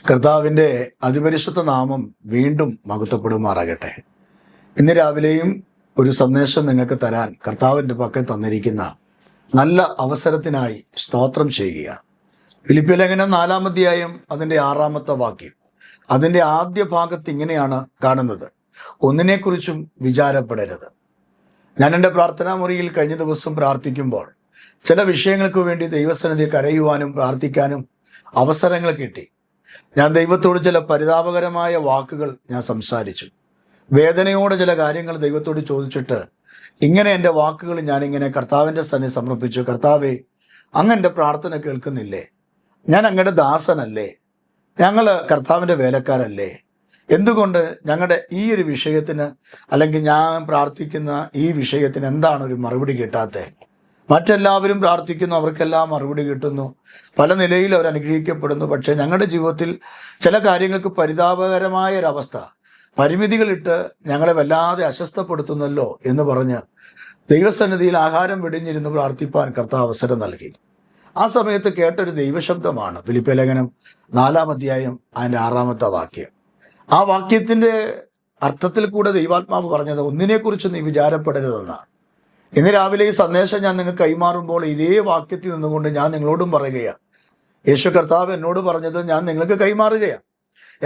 കർത്താവിൻ്റെ അതിപരിശുദ്ധ നാമം വീണ്ടും മഹത്വപ്പെടുമാറാകട്ടെ. ഇന്ന് രാവിലെയും ഒരു സന്ദേശം നിങ്ങൾക്ക് തരാൻ കർത്താവിൻ്റെ പക്കൽ തന്നിരിക്കുന്ന നല്ല അവസരത്തിനായി സ്തോത്രം ചെയ്യുകയാണ്. ഫിലിപ്പിയ ലേഖനം 4-ാം അധ്യായം അതിൻ്റെ 6-ാമത്തെ വാക്യം. അതിൻ്റെ ആദ്യ ഭാഗത്ത് ഇങ്ങനെയാണ് കാണുന്നത്: ഒന്നിനെക്കുറിച്ചും വിചാരപ്പെടരുത്. ഞാൻ എൻ്റെ പ്രാർത്ഥനാ മുറിയിൽ കഴിഞ്ഞ ദിവസം പ്രാർത്ഥിക്കുമ്പോൾ ചില വിഷയങ്ങൾക്ക് വേണ്ടി ദൈവസന്നിധി കരയുവാനും പ്രാർത്ഥിക്കാനും അവസരങ്ങൾ കിട്ടി. ഞാൻ ദൈവത്തോട് ചില പരിതാപകരമായ വാക്കുകൾ ഞാൻ സംസാരിച്ചു. വേദനയോടെ ചില കാര്യങ്ങൾ ദൈവത്തോട് ചോദിച്ചിട്ട് ഇങ്ങനെ എൻ്റെ വാക്കുകൾ ഞാനിങ്ങനെ കർത്താവിൻ്റെ സന്നിധി സമർപ്പിച്ചു. കർത്താവേ, അങ്ങ് എൻ്റെ പ്രാർത്ഥന കേൾക്കുന്നില്ലേ? ഞാൻ അങ്ങയുടെ ദാസനല്ലേ? ഞങ്ങൾ കർത്താവിൻ്റെ വേലക്കാരല്ലേ? എന്തുകൊണ്ട് ഞങ്ങളുടെ ഈ ഒരു വിഷയത്തിന്, അല്ലെങ്കിൽ ഞാൻ പ്രാർത്ഥിക്കുന്ന ഈ വിഷയത്തിന് എന്താണ് ഒരു മറുപടി കിട്ടാത്തത്? മറ്റെല്ലാവരും പ്രാർത്ഥിക്കുന്നു, അവർക്കെല്ലാം മറുപടി കിട്ടുന്നു, പല നിലയിൽ അവർ അനുഗ്രഹിക്കപ്പെടുന്നു. പക്ഷേ ഞങ്ങളുടെ ജീവിതത്തിൽ ചില കാര്യങ്ങൾക്ക് പരിതാപകരമായ ഒരവസ്ഥ, പരിമിതികളിട്ട് ഞങ്ങളെ വല്ലാതെ അസ്വസ്ഥപ്പെടുത്തുന്നല്ലോ എന്ന് പറഞ്ഞ് ദൈവസന്നിധിയിൽ ആഹാരം വെടിഞ്ഞിരുന്ന് പ്രാർത്ഥിപ്പാൻ കർത്താവ് അവസരം നൽകി. ആ സമയത്ത് കേട്ടൊരു ദൈവശബ്ദമാണ് ഫിലിപ്പിയ ലേഖനം 4-ാം അധ്യായം അതിൻ്റെ 6-ാമത്തെ വാക്യം. ആ വാക്യത്തിൻ്റെ അർത്ഥത്തിൽ കൂടെ ദൈവാത്മാവ് പറഞ്ഞത് ഒന്നിനെക്കുറിച്ച് നീ വിചാരപ്പെടരുതെന്നാണ്. ഇന്ന് രാവിലെ ഈ സന്ദേശം ഞാൻ നിങ്ങൾക്ക് കൈമാറുമ്പോൾ ഇതേ വാക്യത്തിൽ നിന്നുകൊണ്ട് ഞാൻ നിങ്ങളോടും പറയുകയാണ്. യേശു കർത്താവ് എന്നോട് പറഞ്ഞത് ഞാൻ നിങ്ങൾക്ക് കൈമാറുകയാണ്.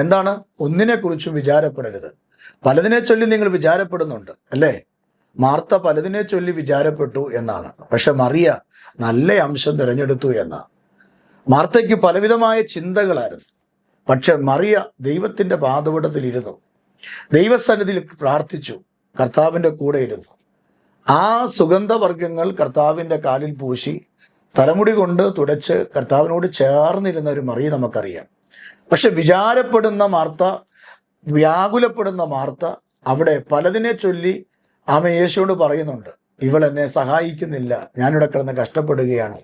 എന്താണ്? ഒന്നിനെക്കുറിച്ചും വിചാരപ്പെടരുത്. പലതിനെ ചൊല്ലി നിങ്ങൾ വിചാരപ്പെടുന്നുണ്ട് അല്ലേ? മാർത്ത പലതിനെ ചൊല്ലി വിചാരപ്പെട്ടു എന്നാണ്. പക്ഷെ മറിയ നല്ല അംശം തിരഞ്ഞെടുത്തു എന്നാണ്. മാർത്തയ്ക്ക് പലവിധമായ ചിന്തകളായിരുന്നു. പക്ഷെ മറിയ ദൈവത്തിൻ്റെ പാദപീഠത്തിലിരുന്നു, ദൈവസന്നിധിയിൽ പ്രാർത്ഥിച്ചു, കർത്താവിൻ്റെ കൂടെ ഇരുന്നു. ആ സുഗന്ധവർഗ്ഗങ്ങൾ കർത്താവിൻ്റെ കാലിൽ പൂശി തലമുടി കൊണ്ട് തുടച്ച് കർത്താവിനോട് ചേർന്നിരുന്ന ഒരു മറിയ നമുക്കറിയാം. പക്ഷെ വിചാരപ്പെടുന്ന മാർത്ത, വ്യാകുലപ്പെടുന്ന മാർത്ത അവിടെ പലതിനെ ചൊല്ലി യേശുവോട് പറയുന്നുണ്ട്, ഇവൾ എന്നെ സഹായിക്കുന്നില്ല, ഞാനിവിടെ കിടന്ന് കഷ്ടപ്പെടുകയാണ്,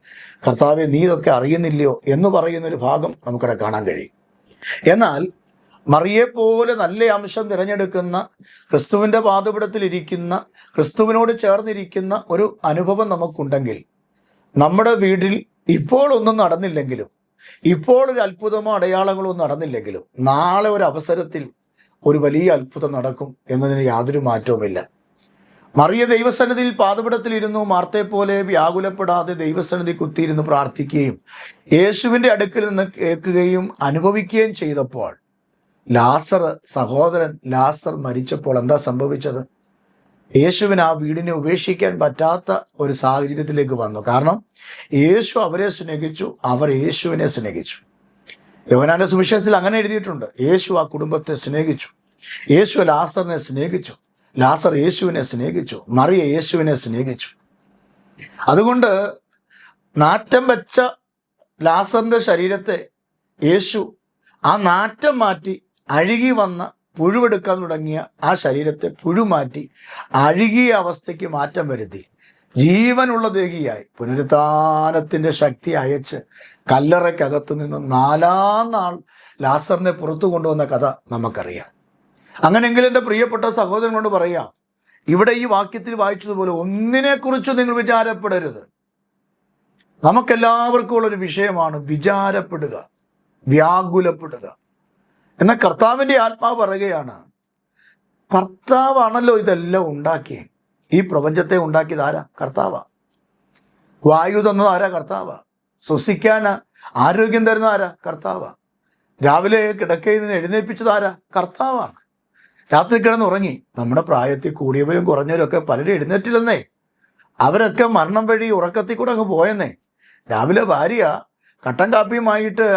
കർത്താവെ നീ ഇതൊക്കെ അറിയുന്നില്ലയോ എന്ന് പറയുന്നൊരു ഭാഗം നമുക്കിവിടെ കാണാൻ കഴിയും. എന്നാൽ മറിയെപ്പോലെ നല്ല അംശം തിരഞ്ഞെടുക്കുന്ന, ക്രിസ്തുവിൻ്റെ പാദപീഠത്തിലിരിക്കുന്ന, ക്രിസ്തുവിനോട് ചേർന്നിരിക്കുന്ന ഒരു അനുഭവം നമുക്കുണ്ടെങ്കിൽ, നമ്മുടെ വീട്ടിൽ ഇപ്പോൾ ഒന്നും നടന്നില്ലെങ്കിലും, ഇപ്പോൾ ഒരു അത്ഭുതമോ അടയാളങ്ങളോ നടന്നില്ലെങ്കിലും, നാളെ ഒരു അവസരത്തിൽ ഒരു വലിയ അത്ഭുതം നടക്കും എന്നതിന് യാതൊരു മാറ്റവുമില്ല. മറിയ ദൈവസന്നിധിയിൽ പാദപീഠത്തിലിരുന്നു. മാർത്തയെപ്പോലെ വ്യാകുലപ്പെടാതെ ദൈവസന്നിധി കുത്തിയിരുന്ന് പ്രാർത്ഥിക്കുകയും യേശുവിൻ്റെ അടുക്കൽ നിന്ന് കേൾക്കുകയും അനുഭവിക്കുകയും ചെയ്തപ്പോൾ ലാസർ, സഹോദരൻ ലാസർ മരിച്ചപ്പോൾ എന്താ സംഭവിച്ചത്? യേശുവിന് ആ വീടിനെ ഉപേക്ഷിക്കാൻ പറ്റാത്ത ഒരു സാഹചര്യത്തിലേക്ക് വന്നു. കാരണം യേശു അവരെ സ്നേഹിച്ചു, അവർ യേശുവിനെ സ്നേഹിച്ചു. യോഹന്നാന്റെ സുവിശേഷത്തിൽ അങ്ങനെ എഴുതിയിട്ടുണ്ട്. യേശു ആ കുടുംബത്തെ സ്നേഹിച്ചു, യേശു ലാസറിനെ സ്നേഹിച്ചു, ലാസർ യേശുവിനെ സ്നേഹിച്ചു, മറിയ യേശുവിനെ സ്നേഹിച്ചു. അതുകൊണ്ട് നാറ്റം വെച്ച ലാസറിൻ്റെ ശരീരത്തെ യേശു ആ നാറ്റം മാറ്റി അഴുകി വന്ന, പുഴുവെടുക്കാൻ തുടങ്ങിയ ആ ശരീരത്തെ പുഴുമാറ്റി അഴുകിയ അവസ്ഥയ്ക്ക് മാറ്റം വരുത്തി ജീവനുള്ള ദേഹിയായി പുനരുത്ഥാനത്തിൻ്റെ ശക്തി അയച്ച് കല്ലറയ്ക്കകത്തു നിന്നും 4-ാം നാൾ ലാസറിനെ പുറത്തു കൊണ്ടുവന്ന കഥ നമുക്കറിയാം. അങ്ങനെയെങ്കിൽ എൻ്റെ പ്രിയപ്പെട്ട സഹോദരനോട് പറയാം, ഇവിടെ ഈ വാക്യത്തിൽ വായിച്ചതുപോലെ ഒന്നിനെക്കുറിച്ച് നിങ്ങൾ വിചാരപ്പെടരുത്. നമുക്കെല്ലാവർക്കും ഉള്ളൊരു വിഷയമാണ് വിചാരപ്പെടുക, വ്യാകുലപ്പെടുക. എന്നാൽ കർത്താവിൻ്റെ ആത്മാവ് പറയുകയാണ്, കർത്താവാണല്ലോ ഇതെല്ലാം ഉണ്ടാക്കിയത്. ഈ പ്രപഞ്ചത്തെ ഉണ്ടാക്കിയത് ആരാ? കർത്താവാ. വായു തന്നത് ആരാ? കർത്താവാ. ശ്വസിക്കാൻ ആരോഗ്യം തരുന്ന ആരാ? കർത്താവാ. രാവിലെ കിടക്കയിൽ നിന്ന് എഴുന്നേൽപ്പിച്ചത് ആരാ? കർത്താവാണ്. രാത്രി കിടന്നുറങ്ങി നമ്മുടെ പ്രായത്തിൽ കൂടിയവരും കുറഞ്ഞവരും ഒക്കെ പലരും എഴുന്നേറ്റില്ലെന്നേ. അവരൊക്കെ മരണം വഴി ഉറക്കത്തിൽ കൂടെ അങ്ങ് പോയെന്നേ. രാവിലെ ഭാര്യ കട്ടൻ കാപ്പിയുമായിട്ട്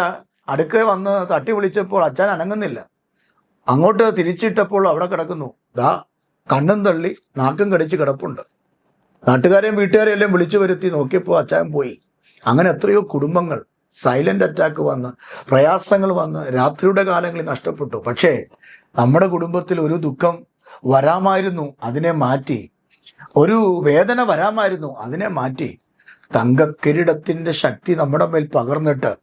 അടുക്ക വന്ന് തട്ടി വിളിച്ചപ്പോൾ അച്ഛൻ അനങ്ങുന്നില്ല. അങ്ങോട്ട് തിരിച്ചിട്ടപ്പോൾ അവിടെ കിടക്കുന്നു, ദാ കണ്ണും തള്ളി നാക്കും കടിച്ച് കിടപ്പുണ്ട്. നാട്ടുകാരെയും വീട്ടുകാരെയും എല്ലാം വിളിച്ചു വരുത്തി നോക്കിയപ്പോൾ അച്ഛൻ പോയി. അങ്ങനെ എത്രയോ കുടുംബങ്ങൾ സൈലൻ്റ് അറ്റാക്ക് വന്ന്, പ്രയാസങ്ങൾ വന്ന് രാത്രിയുടെ കാലങ്ങളിൽ നഷ്ടപ്പെട്ടു. പക്ഷേ നമ്മുടെ കുടുംബത്തിൽ ഒരു ദുഃഖം വരാമായിരുന്നു, അതിനെ മാറ്റി. ഒരു വേദന വരാമായിരുന്നു, അതിനെ മാറ്റി. തങ്കക്കിരീടത്തിൻ്റെ ശക്തി നമ്മുടെ മേൽ പകർന്നിട്ട്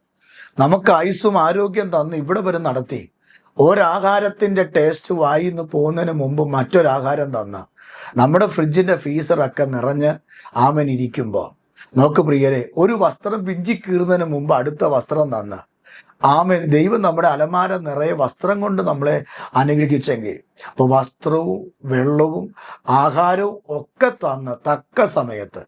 നമുക്ക് ആയുസ്സും ആരോഗ്യം തന്ന് ഇവിടെ വരെ നടത്തി. ഒരാഹാരത്തിൻ്റെ ടേസ്റ്റ് വായിന്ന് പോകുന്നതിന് മുമ്പ് മറ്റൊരാഹാരം തന്ന് നമ്മുടെ ഫ്രിഡ്ജിൻ്റെ ഫീസറൊക്കെ നിറഞ്ഞ് ആമനിരിക്കുമ്പോൾ നോക്ക് പ്രിയരെ, ഒരു വസ്ത്രം പിഞ്ചി കീറുന്നതിന് മുമ്പ് അടുത്ത വസ്ത്രം തന്ന് ആമേൻ. ദൈവം നമ്മുടെ അലമാര നിറയെ വസ്ത്രം കൊണ്ട് നമ്മളെ അനുഗ്രഹിച്ചെങ്കിൽ, അപ്പോൾ വസ്ത്രവും വെള്ളവും ആഹാരവും ഒക്കെ തന്ന് തക്ക സമയത്ത്,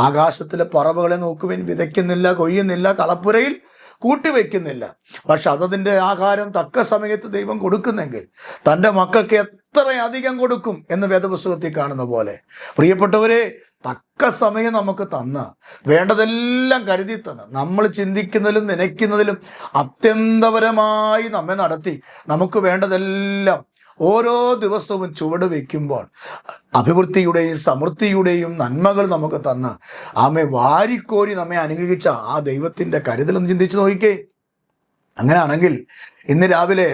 ആകാശത്തിലെ പറവകളെ നോക്കുവിൻ, വിതയ്ക്കുന്നില്ല, കൊയ്യുന്നില്ല, കളപ്പുരയിൽ കൂട്ടിവെക്കുന്നില്ല, പക്ഷെ അതതിൻ്റെ ആഹാരം തക്ക സമയത്ത് ദൈവം കൊടുക്കുന്നെങ്കിൽ തൻ്റെ മക്കൾക്ക് എത്രയധികം കൊടുക്കും എന്ന് വേദപുസ്തകത്തിൽ കാണുന്ന പോലെ, പ്രിയപ്പെട്ടവരെ, തക്ക സമയം നമുക്ക് തന്ന് വേണ്ടതെല്ലാം കരുതി തന്ന് നമ്മൾ ചിന്തിക്കുന്നതിലും നനയ്ക്കുന്നതിലും അത്യന്തപരമായി നമ്മെ നടത്തി നമുക്ക് വേണ്ടതെല്ലാം ഓരോ ദിവസവും ചുവട് വയ്ക്കുമ്പോൾ അഭിവൃദ്ധിയുടെയും സമൃദ്ധിയുടെയും നന്മകൾ നമുക്ക് തന്ന് ആമെ വാരിക്കോരി നമ്മെ അനുഗ്രഹിച്ച ആ ദൈവത്തിൻ്റെ കരുതലൊന്ന് ചിന്തിച്ച് നോക്കിക്കേ. അങ്ങനെയാണെങ്കിൽ ഇന്ന് രാവിലെ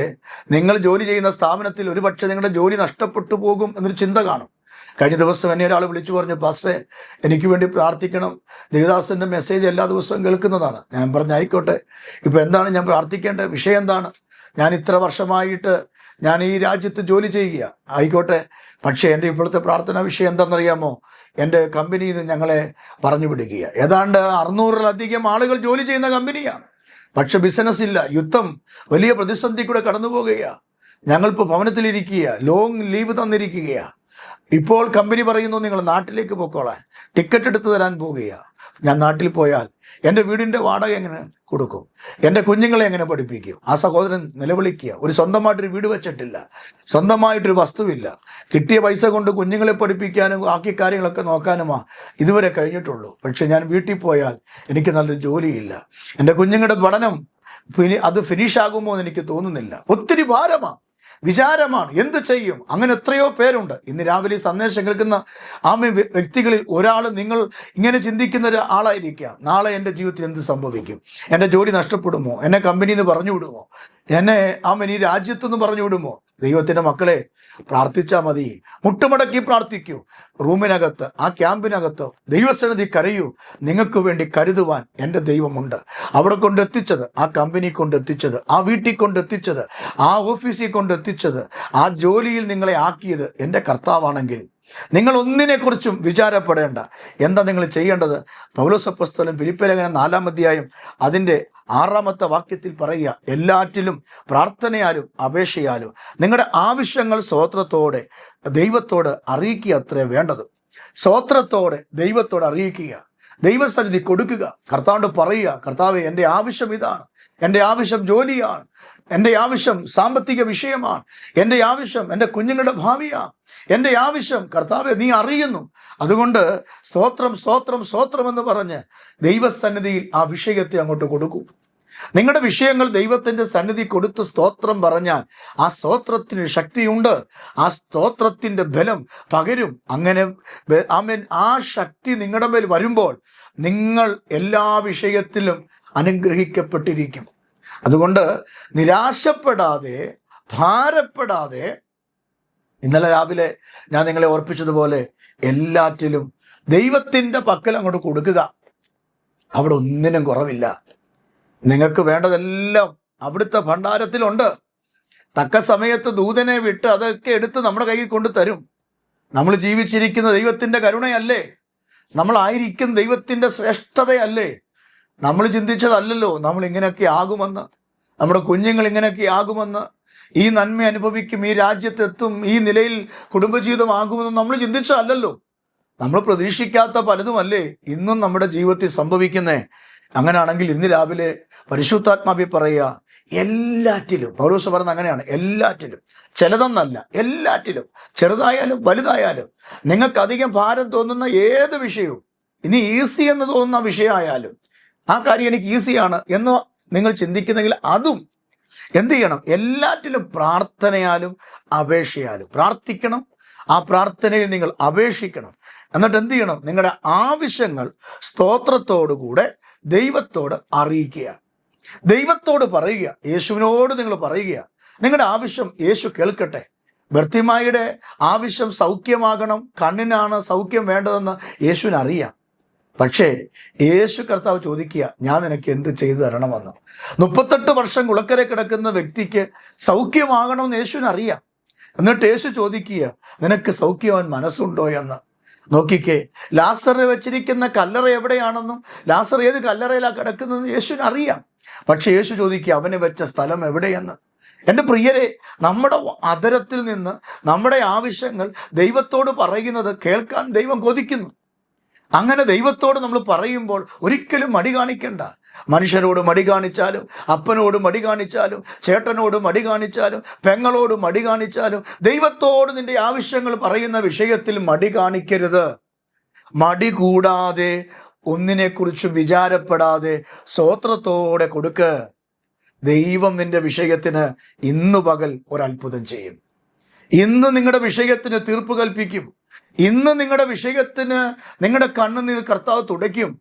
നിങ്ങൾ ജോലി ചെയ്യുന്ന സ്ഥാപനത്തിൽ ഒരുപക്ഷെ നിങ്ങളുടെ ജോലി നഷ്ടപ്പെട്ടു പോകും എന്നൊരു ചിന്ത കാണും. കഴിഞ്ഞ ദിവസം എന്നെ ഒരാൾ വിളിച്ചു പറഞ്ഞു, പാസ്റ്ററെ എനിക്ക് വേണ്ടി പ്രാർത്ഥിക്കണം, ദേവദാസൻ്റെ മെസ്സേജ് എല്ലാ ദിവസവും കേൾക്കുന്നതാണ്. ഞാൻ പറഞ്ഞു, ആയിക്കോട്ടെ, ഇപ്പോൾ എന്താണ് ഞാൻ പ്രാർത്ഥിക്കേണ്ട വിഷയം എന്താണ്? ഞാൻ ഇത്ര വർഷമായിട്ട് ഞാൻ ഈ രാജ്യത്ത് ജോലി ചെയ്യുക, ആയിക്കോട്ടെ, പക്ഷേ എൻ്റെ ഇപ്പോഴത്തെ പ്രാർത്ഥനാ വിഷയം എന്താണെന്നറിയാമോ? എൻ്റെ കമ്പനിയിൽ നിന്ന് ഞങ്ങളെ പറഞ്ഞു വിടുക. ഏതാണ്ട് 600-ലധികം ആളുകൾ ജോലി ചെയ്യുന്ന കമ്പനിയാണ്, പക്ഷെ ബിസിനസ് ഇല്ല, യുദ്ധം വലിയ പ്രതിസന്ധി കൂടെ കടന്നു പോകുകയാണ്. ഞങ്ങളിപ്പോൾ ഭവനത്തിലിരിക്കുക, ലോങ് ലീവ് തന്നിരിക്കുകയാണ്. ഇപ്പോൾ കമ്പനി പറയുന്നു നിങ്ങൾ നാട്ടിലേക്ക് പോയിക്കോളാൻ, ടിക്കറ്റ് എടുത്ത് തരാൻ പോവുകയാണ്. ഞാൻ നാട്ടിൽ പോയാൽ എൻ്റെ വീടിൻ്റെ വാടക എങ്ങനെ കൊടുക്കും? എൻ്റെ കുഞ്ഞുങ്ങളെ എങ്ങനെ പഠിപ്പിക്കും? ആ സഹോദരൻ നിലവിളിക്കുക. ഒരു സ്വന്തമായിട്ടൊരു വീട് വെച്ചിട്ടില്ല, സ്വന്തമായിട്ടൊരു വസ്തുവില്ല, കിട്ടിയ പൈസ കൊണ്ട് കുഞ്ഞുങ്ങളെ പഠിപ്പിക്കാനും ബാക്കി കാര്യങ്ങളൊക്കെ നോക്കാനുമാ ഇതുവരെ കഴിഞ്ഞിട്ടുള്ളൂ. പക്ഷെ ഞാൻ വീട്ടിൽ പോയാൽ എനിക്ക് നല്ലൊരു ജോലിയില്ല, എൻ്റെ കുഞ്ഞുങ്ങളുടെ പഠനം അത് ഫിനിഷ് ആകുമോ എന്ന് എനിക്ക് തോന്നുന്നില്ല. ഒത്തിരി ഭാരമാണ്, വിചാരമാണ്, എന്ത് ചെയ്യും? അങ്ങനെ എത്രയോ പേരുണ്ട്. ഇന്ന് രാവിലെ സന്ദേശം കേൾക്കുന്ന വ്യക്തികളിൽ ഒരാൾ നിങ്ങൾ ഇങ്ങനെ ചിന്തിക്കുന്ന ഒരു ആളായിരിക്കാം. നാളെ എൻ്റെ ജീവിതത്തിൽ എന്ത് സംഭവിക്കും? എൻ്റെ ജോലി നഷ്ടപ്പെടുമോ? എന്നെ കമ്പനിയിൽ നിന്ന് പറഞ്ഞു വിടുമോ? എന്നെ ഈ രാജ്യത്തുനിന്ന് പറഞ്ഞു വിടുമോ? ദൈവത്തിൻ്റെ മക്കളെ, പ്രാർത്ഥിച്ചാൽ മതി. മുട്ടുമടക്കി പ്രാർത്ഥിക്കൂ. റൂമിനകത്ത്, ആ ക്യാമ്പിനകത്ത് ദൈവസന്നിധി കരയൂ. നിങ്ങൾക്ക് വേണ്ടി കരുതുവാൻ എൻ്റെ ദൈവമുണ്ട്. അവിടെ കൊണ്ടെത്തിച്ചത്, ആ കമ്പനി കൊണ്ടെത്തിച്ചത്, ആ വീട്ടിൽ കൊണ്ടെത്തിച്ചത്, ആ ഓഫീസിൽ കൊണ്ടെത്തിച്ചത്, ആ ജോലിയിൽ നിങ്ങളെ ആക്കിയത് എൻ്റെ കർത്താവാണെങ്കിൽ നിങ്ങൾ ഒന്നിനെക്കുറിച്ചും വിചാരപ്പെടേണ്ട. എന്താ നിങ്ങൾ ചെയ്യേണ്ടത്? പൗലോസ് അപ്പോസ്തലൻ ഫിലിപ്പിയ ലേഖനം 4-ാം അധ്യായം അതിൻ്റെ 6-ാമത്തെ വാക്യത്തിൽ പറയുക, എല്ലാറ്റിലും പ്രാർത്ഥനയാലും അപേക്ഷയാലും നിങ്ങളുടെ ആവശ്യങ്ങൾ സ്തോത്രത്തോടെ ദൈവത്തോട് അറിയിക്കുക അത്രേ വേണ്ടത്. സ്തോത്രത്തോടെ ദൈവത്തോട് അറിയിക്കുക, ദൈവസന്നിധി കൊടുക്കുക, കർത്താവിനോട് പറയുക, കർത്താവേ, എൻ്റെ ആവശ്യം ഇതാണ്, എൻ്റെ ആവശ്യം ജോലിയാണ്, എൻ്റെ ആവശ്യം സാമ്പത്തിക വിഷയമാണ്, എൻ്റെ ആവശ്യം എൻ്റെ കുഞ്ഞുങ്ങളുടെ ഭാവിയാണ്, എൻ്റെ ആവശ്യം കർത്താവെ നീ അറിയുന്നു. അതുകൊണ്ട് സ്തോത്രം സ്തോത്രം സ്തോത്രം എന്ന് പറഞ്ഞ് ദൈവസന്നിധിയിൽ ആ വിഷയത്തെ അങ്ങോട്ട് കൊടുക്കൂ. നിങ്ങളുടെ വിഷയങ്ങൾ ദൈവത്തിൻ്റെ സന്നിധി കൊടുത്ത് സ്തോത്രം പറഞ്ഞാൽ ആ സ്തോത്രത്തിന് ശക്തിയുണ്ട്, ആ സ്തോത്രത്തിൻ്റെ ബലം പകരും. അങ്ങനെ ആ ശക്തി നിങ്ങളുടെ മേൽ വരുമ്പോൾ നിങ്ങൾ എല്ലാ വിഷയത്തിലും അനുഗ്രഹിക്കപ്പെട്ടിരിക്കും. അതുകൊണ്ട് നിരാശപ്പെടാതെ, ഭാരപ്പെടാതെ, ഇന്നലെ രാവിലെ ഞാൻ നിങ്ങളെ ഓർപ്പിച്ചതുപോലെ എല്ലാറ്റിലും ദൈവത്തിൻ്റെ പക്കൽ അങ്ങോട്ട് കൊടുക്കുക. അവിടെ ഒന്നിനും കുറവില്ല. നിങ്ങൾക്ക് വേണ്ടതെല്ലാം അവിടുത്തെ ഭണ്ഡാരത്തിലുണ്ട്. തക്ക സമയത്ത് ദൂതനെ വിട്ട് അതൊക്കെ എടുത്ത് നമ്മുടെ കയ്യിൽ കൊണ്ട് തരും. നമ്മൾ ജീവിച്ചിരിക്കുന്ന ദൈവത്തിൻ്റെ കരുണയല്ലേ? നമ്മളായിരിക്കുന്ന ദൈവത്തിൻ്റെ ശ്രേഷ്ഠതയല്ലേ? നമ്മൾ ചിന്തിച്ചതല്ലല്ലോ നമ്മൾ ഇങ്ങനെയൊക്കെ ആകുമെന്ന്, നമ്മുടെ കുഞ്ഞുങ്ങൾ ഇങ്ങനെയൊക്കെ ആകുമെന്ന്, ഈ നന്മ അനുഭവിക്കും, ഈ രാജ്യത്തെത്തും, ഈ നിലയിൽ കുടുംബജീവിതമാകുമെന്ന് നമ്മൾ ചിന്തിച്ചതല്ലല്ലോ. നമ്മൾ പ്രതീക്ഷിക്കാത്ത പലതുമല്ലേ ഇന്നും നമ്മുടെ ജീവിതത്തിൽ സംഭവിക്കുന്നേ. അങ്ങനെയാണെങ്കിൽ ഇന്ന് രാവിലെ പരിശുദ്ധാത്മാവി പറയുക, എല്ലാറ്റിലും, പൗലോസ് പറയുന്നത് അങ്ങനെയാണ്, എല്ലാറ്റിലും, ചിലതെന്നല്ല, എല്ലാറ്റിലും, ചെറുതായാലും വലുതായാലും, നിങ്ങൾക്ക് അധികം ഭാരം തോന്നുന്ന ഏത് വിഷയവും, ഇനി ഈസി എന്ന് തോന്നുന്ന വിഷയമായാലും, ആ കാര്യം എനിക്ക് ഈസിയാണ് എന്ന് നിങ്ങൾ ചിന്തിക്കുന്നെങ്കിൽ അതും എന്ത് ചെയ്യണം? എല്ലാറ്റിലും പ്രാർത്ഥനയാലും അപേക്ഷയാലും പ്രാർത്ഥിക്കണം. ആ പ്രാർത്ഥനയിൽ നിങ്ങൾ അപേക്ഷിക്കണം. എന്നിട്ട് എന്ത് ചെയ്യണം? നിങ്ങളുടെ ആവശ്യങ്ങൾ സ്തോത്രത്തോടുകൂടെ ദൈവത്തോട് അറിയിക്കുക, ദൈവത്തോട് പറയുക, യേശുവിനോട് നിങ്ങൾ പറയുക. നിങ്ങളുടെ ആവശ്യം യേശു കേൾക്കട്ടെ. ബർത്തിമായിയുടെ ആവശ്യം സൗഖ്യമാകണം, കണ്ണിനാണ് സൗഖ്യം വേണ്ടതെന്ന് യേശുവിനറിയാം. പക്ഷേ യേശു കർത്താവ് ചോദിക്കുക, ഞാൻ നിനക്ക് എന്ത് ചെയ്തു തരണമെന്ന്. 38 വർഷം കുളക്കര കിടക്കുന്ന വ്യക്തിക്ക് സൗഖ്യമാകണമെന്ന് യേശുവിനറിയാം. എന്നിട്ട് യേശു ചോദിക്കുക, നിനക്ക് സൗഖ്യമാൻ മനസ്സുണ്ടോ എന്ന്. നോക്കിക്കേ, ലാസർ വെച്ചിരിക്കുന്ന കല്ലറ എവിടെയാണെന്നും ലാസർ ഏത് കല്ലറയിലാണ് കിടക്കുന്നതെന്ന് യേശുവിനറിയാം. പക്ഷെ യേശു ചോദിക്കുക അവനെ വെച്ച സ്ഥലം എവിടെയെന്ന്. എൻ്റെ പ്രിയരെ, നമ്മുടെ അധരത്തിൽ നിന്ന് നമ്മുടെ ആവശ്യങ്ങൾ ദൈവത്തോട് പറയുന്നത് കേൾക്കാൻ ദൈവം കൊതിക്കുന്നു. അങ്ങനെ ദൈവത്തോട് നമ്മൾ പറയുമ്പോൾ ഒരിക്കലും മടി കാണിക്കണ്ട. മനുഷ്യരോട് മടി കാണിച്ചാലും, അപ്പനോട് മടി കാണിച്ചാലും, ചേട്ടനോട് മടി കാണിച്ചാലും, പെങ്ങളോട് മടി കാണിച്ചാലും, ദൈവത്തോട് നിന്റെ ആവശ്യങ്ങൾ പറയുന്ന വിഷയത്തിൽ മടി കാണിക്കരുത്. മടി കൂടാതെ, ഒന്നിനെക്കുറിച്ചും വിചാരപ്പെടാതെ സ്തോത്രത്തോടെ കൊടുക്ക്. ദൈവം നിന്റെ വിഷയത്തിന് ഇന്നു പകൽ ഒരത്ഭുതം ചെയ്യും. ഇന്ന് നിങ്ങളുടെ വിഷയത്തിന് തീർപ്പ് കൽപ്പിക്കും. ഇന്ന് നിങ്ങളുടെ വിഷയത്തിന് നിങ്ങളുടെ കണ്ണുനീർ കർത്താവ് തുടയ്ക്കും.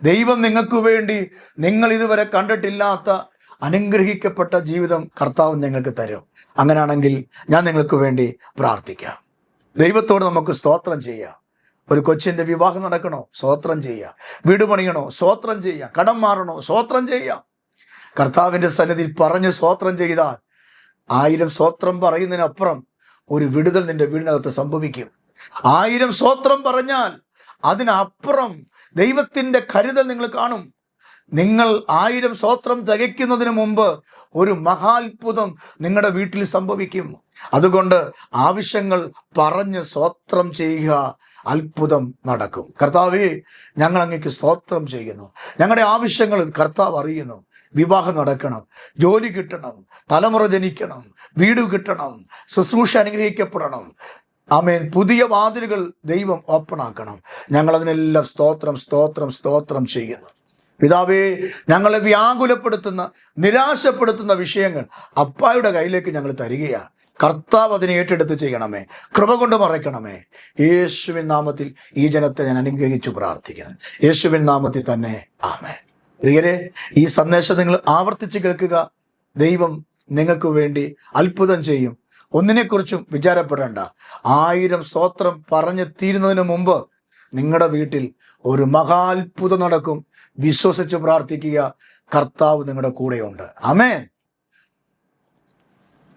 ദൈവം നിങ്ങൾക്ക് വേണ്ടി നിങ്ങൾ ഇതുവരെ കണ്ടിട്ടില്ലാത്ത അനുഗ്രഹിക്കപ്പെട്ട ജീവിതം കർത്താവ് നിങ്ങൾക്ക് തരും. അങ്ങനെയാണെങ്കിൽ ഞാൻ നിങ്ങൾക്ക് വേണ്ടി പ്രാർത്ഥിക്കാം. ദൈവത്തോട് നമുക്ക് സ്തോത്രം ചെയ്യാം. ഒരു കൊച്ചിൻ്റെ വിവാഹം നടക്കണോ? സ്തോത്രം ചെയ്യാം. വീട് പണിയണോ? സ്തോത്രം ചെയ്യാം. കടം മാറണോ? സ്തോത്രം ചെയ്യാം. കർത്താവിൻ്റെ സന്നിധിയിൽ പറഞ്ഞ് സ്തോത്രം ചെയ്താൽ 1000 സ്തോത്രം പറയുന്നതിനപ്പുറം ഒരു വിടുതൽ നിന്റെ വീടിനകത്ത് സംഭവിക്കും. 1000 സ്തോത്രം പറഞ്ഞാൽ അതിനപ്പുറം ദൈവത്തിൻ്റെ കരുതൽ നിങ്ങൾ കാണും. നിങ്ങൾ 1000 സ്തോത്രം തികയ്ക്കുന്നതിന് മുമ്പ് ഒരു മഹാത്ഭുതം നിങ്ങളുടെ വീട്ടിൽ സംഭവിക്കും. അതുകൊണ്ട് ആവശ്യങ്ങൾ പറഞ്ഞ് സ്തോത്രം ചെയ്യുക, അത്ഭുതം നടക്കും. കർത്താവേ, ഞങ്ങൾ അങ്ങേക്ക് സ്തോത്രം ചെയ്യുന്നു. ഞങ്ങളുടെ ആവശ്യങ്ങൾ കർത്താവ് അറിയുന്നു. വിവാഹം നടക്കണം, ജോലി കിട്ടണം, തലമുറ ജനിക്കണം, വീട് കിട്ടണം, ശുശ്രൂഷ അനുഗ്രഹിക്കപ്പെടണം. ആമേൻ. പുതിയ വാതിലുകൾ ദൈവം ഓപ്പൺ ആക്കണം. ഞങ്ങളതിനെല്ലാം സ്തോത്രം സ്തോത്രം സ്തോത്രം ചെയ്യുന്നു. പിതാവേ, ഞങ്ങളെ വ്യാകുലപ്പെടുത്തുന്ന, നിരാശപ്പെടുത്തുന്ന വിഷയങ്ങൾ അപ്പായുടെ കയ്യിലേക്ക് ഞങ്ങൾ തരികയാണ്. കർത്താവ് അതിനെ ഏറ്റെടുത്ത് ചെയ്യണമേ, കൃപ കൊണ്ട് മറയ്ക്കണമേ. യേശുവിൻ നാമത്തിൽ ഈ ജനത്തെ ഞാൻ അനുഗ്രഹിച്ചു പ്രാർത്ഥിക്കുന്നു. യേശുവിൻ നാമത്തിൽ തന്നെ ആമേൻ. പ്രിയരെ, ഈ സന്ദേശം നിങ്ങൾ ആവർത്തിച്ച് കേൾക്കുക. ദൈവം നിങ്ങൾക്ക് വേണ്ടി അത്ഭുതം ചെയ്യും. ഒന്നിനെക്കുറിച്ചും വിചാരപ്പെടേണ്ട. 1000 സ്തോത്രം പറഞ്ഞു തീരുന്നതിന് മുമ്പ് നിങ്ങളുടെ വീട്ടിൽ ഒരു മഹാത്ഭുതം നടക്കും. വിശ്വസിച്ച് പ്രാർത്ഥിക്കുക. കർത്താവ് നിങ്ങളുടെ കൂടെയുണ്ട്. ആമേൻ.